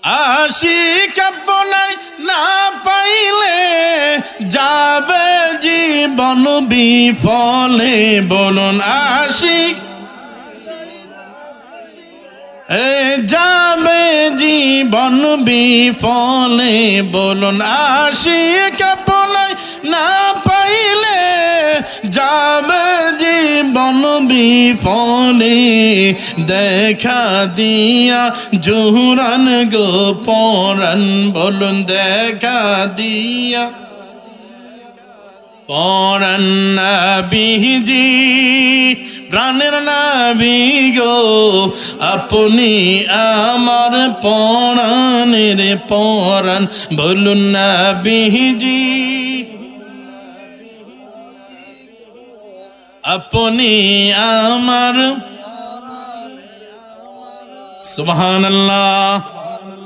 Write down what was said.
আশিক আপনায় না পাইলে যাবে জীবন বিফলে। বলুন আশিক যাবে জীবন বিফলে। বলুন আশিক আপনায় না পাইলে যাবে জীবন বিফলে। দেখা দিয়া জোহরান গো পরাণ। বলুন দেখা দিয়া পরাণ নবীজি প্রাণের নবী গো আপনি আমার পরাণের পরাণ। বলুন নবীজি আপনি আমার। সুবহানাল্লাহ।